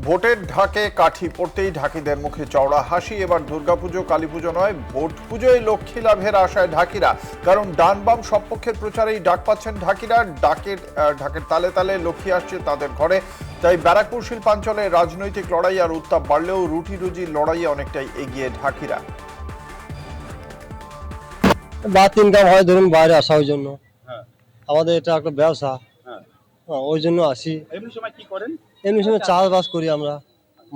ভোটের ঢাকে কাঠি পড়তেই ঢাকিদের মুখে চওড়া হাসি। এবার দুর্গাপুজো কালীপুজো নয়, ভোট পুজোয় লক্ষ্মী লাভের আশায় ঢাকিরা। কারণ ডান বাম সব পক্ষের প্রচারেই ডাক পাচ্ছেন ঢাকিরা। ঢাকের তালে তালে লক্ষ্মী আসছে তাদের ঘরে। তাই ব্যারাকপুর শিল্পাঞ্চলে রাজনৈতিক লড়াই আর উত্তাপ বাড়লেও রুটি রুজির লড়াইয়ে অনেকটাই এগিয়ে ঢাকিরা। বাদ ইনকাম হয়, ধরুন বাইরে আসা ওই জন্য। আমাদের এটা একটা ব্যবসা, ওই জন্য আসি। এমনি সময় কি করেন? এমনি সময় চাষবাস করি আমরা,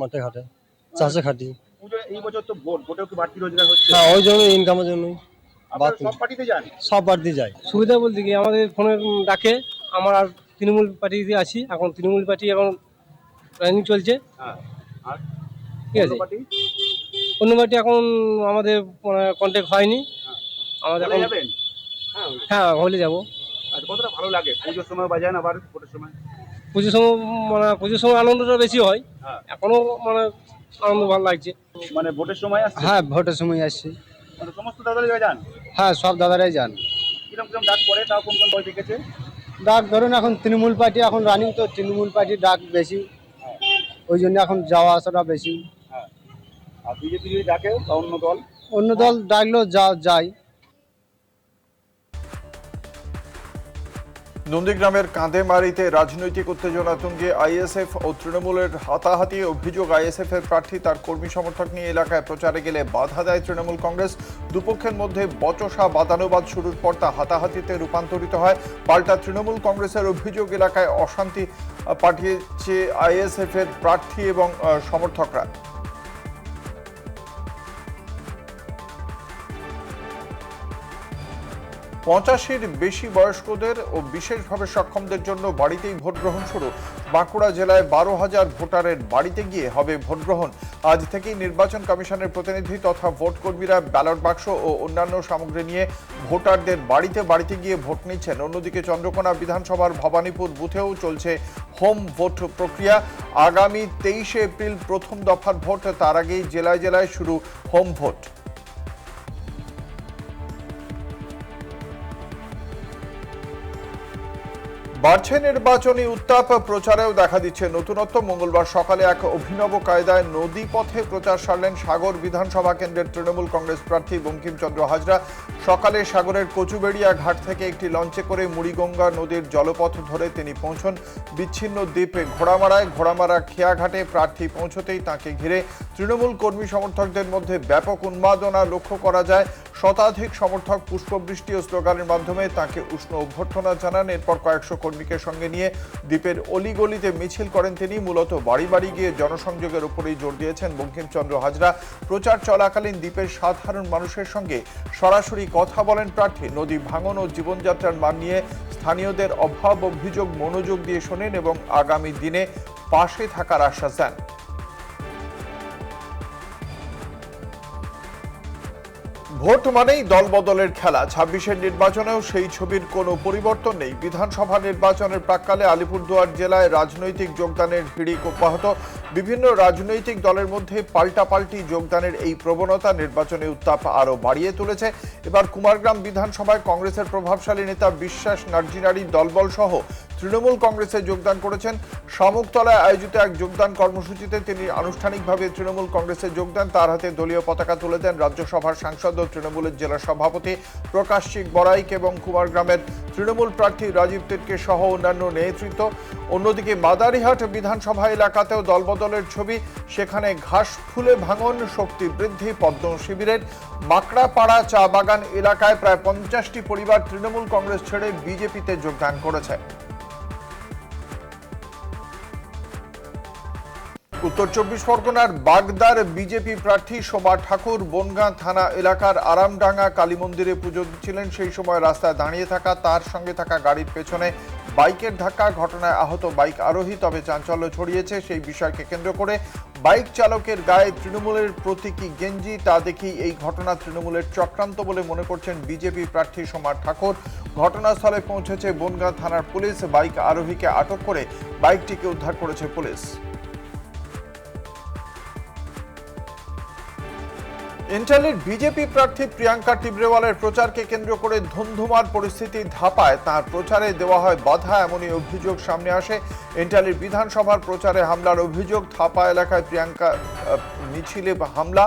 মাঠে ঘাটে চাষে খাটি। এই বছর তো ভোটেও কি বাড়তি রোজগার হচ্ছে? হ্যাঁ, ওই জন্য ইনকামের জন্যই সব পার্টিতে যান? সব বাড়তি যায়। সুবিধা বলতে কি আমাদের ফোনের ডাকে আমার আর তৃণমূল পার্টিতে আছি। এখন তৃণমূল পার্টি এখন রানিং চলছে। আর ঠিক আছে, পার্টি অন্য পার্টি এখন আমাদের কন্ট্যাক্ট হয়নি। আমাদের এখন যাবেন? হ্যাঁ হলে যাবো। আর কতটা ভালো লাগে পুজোর সময় বাজান আবার ভোটের সময়? পুজোর সময় আনন্দটা বেশি হয়। এখনো আনন্দ ভালো লাগছে। ভোটের সময় আসছে? হ্যাঁ, ভোটের সময় আসছি। সমস্ত দাদারা যান? হ্যাঁ, সব দাদারাই যান। কিরকম কিরকম ডাক পড়ে, তাও কোন কোন দল দেখেছে? ডাক ধরুন এখন তৃণমূল পার্টি এখন রানিং, তো তৃণমূল পার্টির ডাক বেশি, ওই জন্য এখন যাওয়া আসাটা বেশি। আর বিজেপি যদি ডাকে বা অন্য দল? অন্য দল ডাকলেও যাই। নন্দীগ্রামের কাঁদেমারিতে রাজনৈতিক উত্তেজনা তুঙ্গে আইএসএফ ও তৃণমূলের হাতাহাতি। অভিযোগ, আইএসএফ এর প্রার্থী তার কর্মী সমর্থক নিয়ে এলাকায় প্রচারে গেলে বাধা দেয় তৃণমূল কংগ্রেস। দুপক্ষের মধ্যে বচসা বাদানুবাদ শুরুর পর তা হাতাহাতিতে রূপান্তরিত হয়। পাল্টা তৃণমূল কংগ্রেসের অভিযোগ, এলাকায় অশান্তি পাঠিয়েছে আইএসএফ এর প্রার্থী এবং সমর্থকরা। 85-র বেশি বয়স্কদের ও বিশেষভাবে সক্ষমদের জন্য বাড়িতেই ভোট গ্রহণ শুরু। বাঁকুড়া জেলায় 12,000 ভোটারের বাড়িতে গিয়ে হবে ভোট গ্রহণ। আজ থেকেই নির্বাচন কমিশনের প্রতিনিধি তথা ভোট কর্মীরা ব্যালট বাক্স ও অন্যান্য সামগ্রী নিয়ে ভোটারদের বাড়িতে বাড়িতে গিয়ে ভোট নিচ্ছেন। অন্যদিকে চন্দ্রকোনা বিধানসভার ভবানীপুর বুথেও চলছে হোম ভোট প্রক্রিয়া। আগামী 23 এপ্রিল প্রথম দফার ভোট, তার আগেই জেলায় জেলায় শুরু হোম ভোট। বাড়ছে নির্বাচনী উত্তাপ, প্রচারেও দেখা দিচ্ছে নতুনত্ব। মঙ্গলবার সকালে এক অভিনব কায়দায় নদী পথে প্রচার সারলেন সাগর বিধানসভা কেন্দ্রের তৃণমূল কংগ্রেস প্রার্থী বঙ্কিমচন্দ্র হাজরা। সকালে সাগরের কচুবেড়িয়া ঘাট থেকে একটি লঞ্চে করে মুড়িগঙ্গা নদীর জলপথ ধরে তিনি পৌঁছন বিচ্ছিন্ন দ্বীপ ঘোড়ামারায়। ঘোড়ামারা খেয়াঘাটে প্রার্থী পৌঁছতেই তাঁকে ঘিরে তৃণমূল কর্মী সমর্থকদের মধ্যে ব্যাপক উন্মাদনা লক্ষ্য করা যায়। শতাধিক সমর্থক পুষ্পবৃষ্টি ও স্লোগানের মাধ্যমে তাঁকে উষ্ণ অভ্যর্থনা জানান। এরপর কয়েকশো কর্মীকে সঙ্গে নিয়ে দ্বীপের অলিগলিতে মিছিল করেন তিনি। মূলত বাড়ি বাড়ি গিয়ে জনসংযোগের উপরেই জোর দিয়েছেন বঙ্কিমচন্দ্র হাজরা। প্রচার চলাকালীন দ্বীপের সাধারণ মানুষের সঙ্গে সরাসরি কথা বলেন প্রার্থী। নদী ভাঙন ও জীবনযাত্রার মান নিয়ে স্থানীয়দের অভাব অভিযোগ মনোযোগ দিয়ে শোনেন এবং আগামী দিনে পাশে থাকার আশ্বাস দেন। ভোট মানেই দলবদলের খেলা। 26-এর নির্বাচনেও সেই ছবির কোনো পরিবর্তন নেই। বিধানসভা নির্বাচনের প্রাক্কালে আলিপুরদুয়ার জেলায় রাজনৈতিক যোগদানের হিড়িক অব্যাহত। বিভিন্ন রাজনৈতিক দলের মধ্যে পাল্টাপাল্টি যোগদানের এই প্রবণতা নির্বাচনে উত্তাপ আরও বাড়িয়ে তুলেছে। এবার কুমারগ্রাম বিধানসভায় কংগ্রেসের প্রভাবশালী নেতা বিশ্বাস নার্জিনারি দলবল সহ তৃণমূল কংগ্রেসে যোগদান করেছেন। শামুকতলায় আয়োজিত এক যোগদান কর্মসূচিতে তিনি আনুষ্ঠানিকভাবে তৃণমূল কংগ্রেসে যোগদান। তার হাতে দলীয় পতাকা তুলে দেন রাজ্যসভার সাংসদ ও তৃণমূলের জেলা সভাপতি প্রকাশচিক বড়াইক এবং কুমারগ্রামের তৃণমূল প্রার্থী রাজীব তির্কে সহ অন্যান্য নেতৃত্ব। অন্যদিকে মাদারিহাট বিধানসভা এলাকাতেও দলবদলের ছবি। সেখানে ঘাস ফুলে ভাঙন, শক্তি বৃদ্ধি পদ্ম শিবিরের। মাকড়াপাড়া চা বাগান এলাকায় প্রায় 50টি পরিবার তৃণমূল কংগ্রেস ছেড়ে বিজেপিতে যোগদান করেছে। উত্তর 24 পরগনার বাগদার বিজেপি প্রার্থী শোভা ঠাকুর বনগাঁ থানা এলাকার আরামডাঙ্গা কালী মন্দিরে পুজো দিচ্ছিলেন। সেই সময় রাস্তায় দাঁড়িয়ে থাকা তার সঙ্গে থাকা গাড়ির পেছনে বাইকের ধাক্কা। ঘটনায় আহত বাইক আরোহী। তবে চাঞ্চল্য ছড়িয়েছে সেই বিষয়কে কেন্দ্র করে। বাইক চালকের গায়ে তৃণমূলের প্রতীকী গেঞ্জি, তা দেখেই এই ঘটনা তৃণমূলের চক্রান্ত বলে মনে করছেন বিজেপি প্রার্থী শোভা ঠাকুর। ঘটনাস্থলে পৌঁছেছে বনগাঁ থানার পুলিশ। বাইক আরোহীকে আটক করে বাইকটিকে উদ্ধার করেছে পুলিশ। ইন্টালের বিজেপি প্রার্থী প্রিয়াঙ্কা টিবরেওয়ালের প্রচারকে কেন্দ্র করে ধুন্ধুমার পরিস্থিতি ধাপায় তার প্রচারে দেওয়া হয় বাধা, এমনই অভিযোগ সামনে আসে। ইন্টালের বিধানসভার প্রচারে হামলার অভিযোগ। থাপা এলাকায় প্রিয়াঙ্কা মিছিলে হামলা,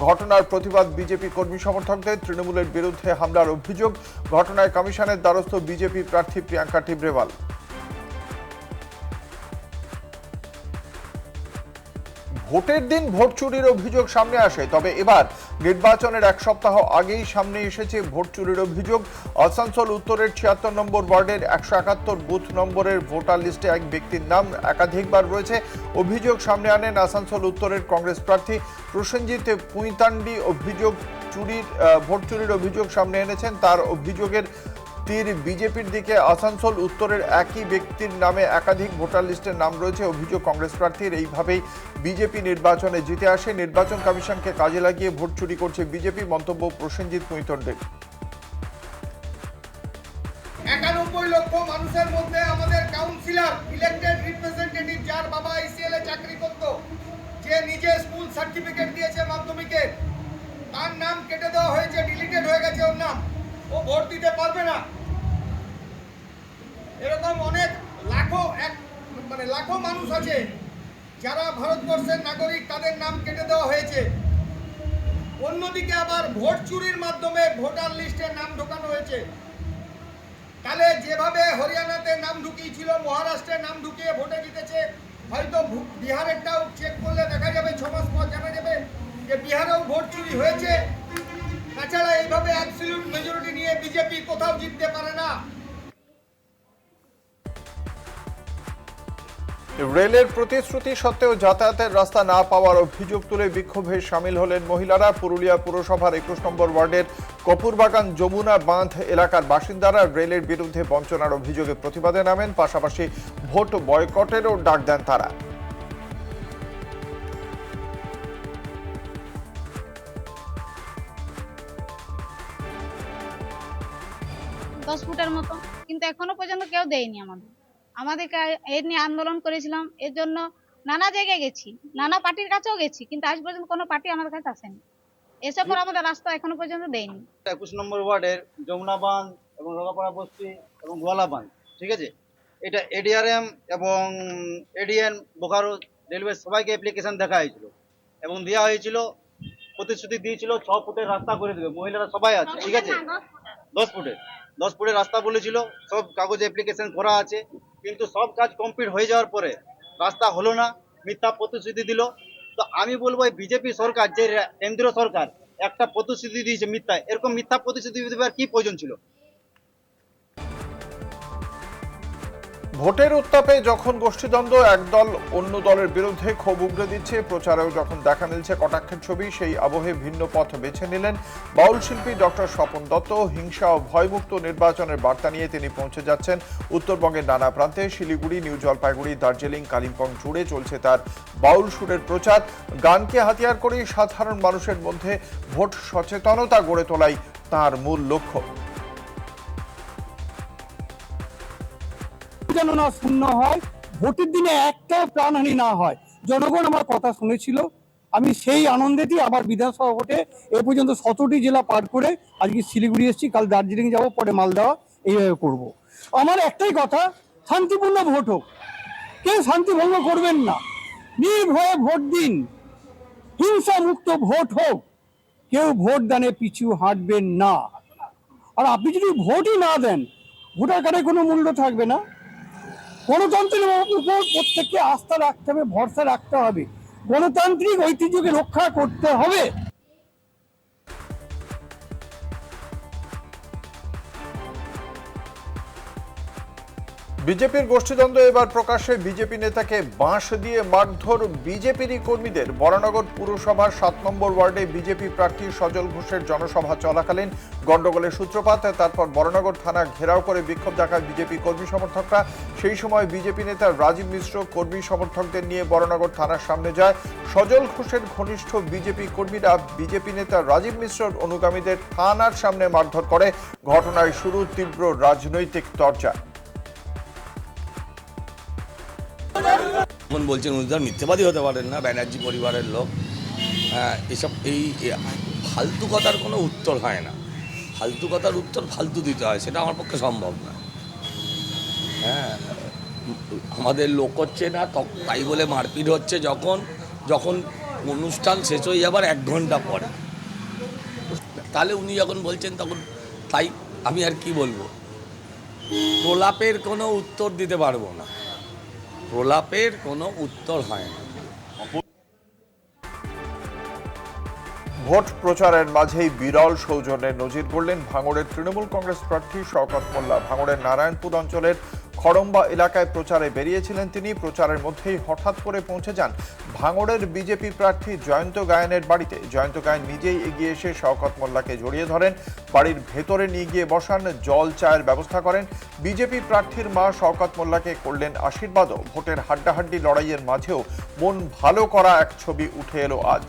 ঘটনার প্রতিবাদ বিজেপি কর্মী সমর্থকদের। তৃণমূলের বিরুদ্ধে হামলার অভিযোগ। ঘটনায় কমিশনের দ্বারস্থ বিজেপি প্রার্থী প্রিয়াঙ্কা টিবরেওয়াল। ভোটের দিন ভোট চুরির অভিযোগ সামনে আসে, তবে এবার নির্বাচনের এক সপ্তাহ আগেই সামনে এসেছে ভোট চুরির অভিযোগ। আসানসোল উত্তরের ৭৬ নম্বর ওয়ার্ডের ১৭১ বুথ নম্বরের ভোটার লিস্টে এক ব্যক্তির নাম একাধিকবার রয়েছে। অভিযোগ সামনে আনেন আসানসোল উত্তরের কংগ্রেস প্রার্থী প্রসেনজিৎ পুইতান্ডি। ভোট চুরির অভিযোগ সামনে এনেছেন। তার অভিযোগের তীর বিজেপির দিকে। আসানসোল উত্তরের একই ব্যক্তির নামে একাধিক ভোটার লিস্টের নাম রয়েছে। অভিযোগ কংগ্রেস প্রার্থীর। এইভাবেই বিজেপি নির্বাচনে জিতে আসে। নির্বাচন কমিশনকে কাজে লাগিয়ে ভোট চুরি করছে বিজেপি, মন্তব্য প্রসেনজিৎ পুইতন্ডের। ৯১ লক্ষ মানুষের মধ্যে আমাদের কাউন্সিলর, ইলেক্টেড রিপ্রেজেন্টেটিভ, যার বাবা আইসিএল এ চাকরি করত, যে নিজে স্কুল সার্টিফিকেট দিয়েছে মাধ্যমিকের, তার নাম কেটে দেওয়া হয়েছে, ডিলিটেড হয়ে গেছে ওর নাম। ও ভোট দিতে পারবে না। এরকম অনেক লাখো মানুষ আছে যারা ভারতবর্ষের নাগরিক, তাদের নাম কেটে দেওয়া হয়েছে। অন্যদিকে আবার ভোট চুরির মাধ্যমে ভোটার লিস্টে নাম ঢোকানো হয়েছে। তাহলে যেভাবে হরিয়ানাতে নাম ঢুকিয়েছিল, মহারাষ্ট্রে নাম ঢুকিয়ে ভোটে জিতেছে, হয়তো বিহারেরটাও চেক করলে দেখা যাবে, ৬ মাস পর জানা যাবে যে বিহারেও ভোট চুরি হয়েছে। তাছাড়া এইভাবে অ্যাবসলিউট মেজরিটি নিয়ে বিজেপি কোথাও জিততে পারে না। রেলের প্রতিশ্রুতি সত্ত্বেও যাতায়াতের রাস্তা না পাওয়ার অভিযোগ তুলে বিক্ষোভে সামিল হলেন মহিলারা। পুরুলিয়া পুরসভার ২১ নম্বর ওয়ার্ডের কপুরবাগান যমুনা বাঁধ এলাকার বাসিন্দারা রেলের বিরুদ্ধে বঞ্চনার অভিযোগে প্রতিবাদে নামেন। পাশাপাশি ভোট বয়কটেরও ডাক দেন তারা। 10 ফুটের মতো, কিন্তু এখনো পর্যন্ত কেউ দেয়নি আমাদেরকে। এর নিয়ে আন্দোলন করেছিলাম, এর জন্য নানা জায়গায় গেছি, নানা পার্টির কাছেও গেছি, কিন্তু আজ পর্যন্ত কোনো পার্টি আমাদের কাছে আসেনি। এসব পর আমাদের রাস্তা এখনো পর্যন্ত দেয়নি। ২১ নম্বর ওয়ার্ডের যমুনা বাঁধ এবং রোগাপাড়া বস্তি এবং গোয়ালা বাঁধ, ঠিক আছে, এটা এডিআরএম এবং এডিএন বোকারো রেলওয়ে সবাইকে অ্যাপ্লিকেশন দেখা হয়েছিল এবং দেওয়া হয়েছিল, প্রতিশ্রুতি দিয়েছিল ৬ ফুটের রাস্তা করে দেবে। মহিলারা সবাই আছে, ঠিক আছে, 10 ফুটের রাস্তা বলেছিল। সব কাগজে অ্যাপ্লিকেশন করা আছে, কিন্তু সব কাজ কমপ্লিট হয়ে যাওয়ার পরে রাস্তা হলো না, মিথ্যা প্রতিশ্রুতি দিল। তো আমি বলবো এই বিজেপি সরকার, যে কেন্দ্রীয় সরকার একটা প্রতিশ্রুতি দিয়েছে মিথ্যা, এরকম মিথ্যা প্রতিশ্রুতি দেওয়ার কি প্রয়োজন ছিল? ভোটের উত্তাপে যখন গোষ্ঠীদ্বন্দ্ব, একদল অন্য দলের বিরুদ্ধে ক্ষোভ উগরে দিচ্ছে, প্রচারেও যখন দেখা মিলছে কটাক্ষের ছবি, সেই আবহে ভিন্ন পথ বেছে নিলেন বাউল শিল্পী ডক্টর স্বপন দত্ত। হিংসা ও ভয়মুক্ত নির্বাচনের বার্তা নিয়ে তিনি পৌঁছে যাচ্ছেন উত্তরবঙ্গের নানা প্রান্তে। শিলিগুড়ি, নিউ জলপাইগুড়ি, দার্জিলিং, কালিম্পং জুড়ে চলছে তার বাউল সুরের প্রচার। গানকে হাতিয়ার করেই সাধারণ মানুষের মধ্যে ভোট সচেতনতা গড়ে তোলাই তার মূল লক্ষ্য। যেন না শূন্য হয়, ভোটের দিনে একটা প্রাণহানি না হয়। জনগণ আমার কথা শুনেছিল, আমি সেই আনন্দেতেই আবার বিধানসভা ভোটে এ পর্যন্ত ১৭টি জেলা পার করে আজকে শিলিগুড়ি এসেছি, কাল দার্জিলিং যাব, পরে মালদা, এইভাবে করব। আমার একটাই কথা, শান্তিপূর্ণ ভোট হোক, কেউ শান্তি ভঙ্গ করবেন না, নির্ভয়ে ভোট দিন, হিংসা মুক্ত ভোট হোক, কেউ ভোট দানে পিছু হাঁটবেন না। আর আপনি যদি ভোটই না দেন, ভোটার কার্ডে কোনো মূল্য থাকবে না। গণতন্ত্রের উপর প্রত্যেককে আস্থা রাখতে হবে, ভরসা রাখতে হবে, গণতান্ত্রিক ঐতিহ্যকে রক্ষা করতে হবে। বিজেপির গোষ্ঠীদ্বন্দ্ব এবার প্রকাশ্যে। বিজেপি নেতাকে বাঁশ দিয়ে মারধর বিজেপিরই কর্মীদের। বরানগর পুরসভার ৭ নম্বর ওয়ার্ডে বিজেপি প্রার্থী সজল ঘোষের জনসভা চলাকালীন গন্ডগোলের সূত্রপাত। তারপর বরানগর থানা ঘেরাও করে বিক্ষোভ দেখায় বিজেপি কর্মী সমর্থকরা। সেই সময় বিজেপি নেতা রাজীব মিশ্র কর্মী সমর্থকদের নিয়ে বরানগর থানার সামনে যায়। সজল ঘোষের ঘনিষ্ঠ বিজেপি কর্মীরা বিজেপি নেতা রাজীব মিশ্রর অনুগামীদের থানার সামনে মারধর করে। ঘটনায় শুরু তীব্র রাজনৈতিক চর্চা। বলছেন উনি তো মিথ্যাবাদী হতে পারেন না, ব্যানার্জি পরিবারের লোক। হ্যাঁ, এসব এই ফালতু কথার কোনো উত্তর হয় না, ফালতু কথার উত্তর ফালতু দিতে হয়, সেটা আমার পক্ষে সম্ভব না। হ্যাঁ, আমাদের লোক হচ্ছে না, তাই বলে মারপিট হচ্ছে যখন অনুষ্ঠান শেষ হয়ে যাবার 1 ঘন্টা পরে। তাহলে উনি যখন বলছেন তখন তাই আমি আর কি বলবো, প্রলাপের কোনো উত্তর দিতে পারবো না, প্রলাপের কোনো উত্তর হয় না। ভোট প্রচারের মাঝেই বিরল সৌজন্যের নজির গড়লেন ভাঙড়ের তৃণমূল কংগ্রেস প্রার্থী শওকত মোল্লা। ভাঙড়ের নারায়ণপুর অঞ্চলের খড়ম্বা এলাকায় প্রচারে বেরিয়েছিলেন তিনি। প্রচারের মধ্যেই হঠাৎ করে পৌঁছে যান ভাঙড়ের বিজেপি প্রার্থী জয়ন্ত গায়েনের বাড়িতে। জয়ন্ত গায়েন নিজেই এগিয়ে এসে শওকত মোল্লাকে জড়িয়ে ধরেন, বাড়ির ভেতরে নিয়ে গিয়ে বসান, জল চায়ের ব্যবস্থা করেন। বিজেপি প্রার্থীর মা শওকত মোল্লাকে করলেন আশীর্বাদও। ভোটের হাড্ডাহাড্ডি লড়াইয়ের মাঝেও মন ভালো করা এক ছবি উঠে এলো আজ।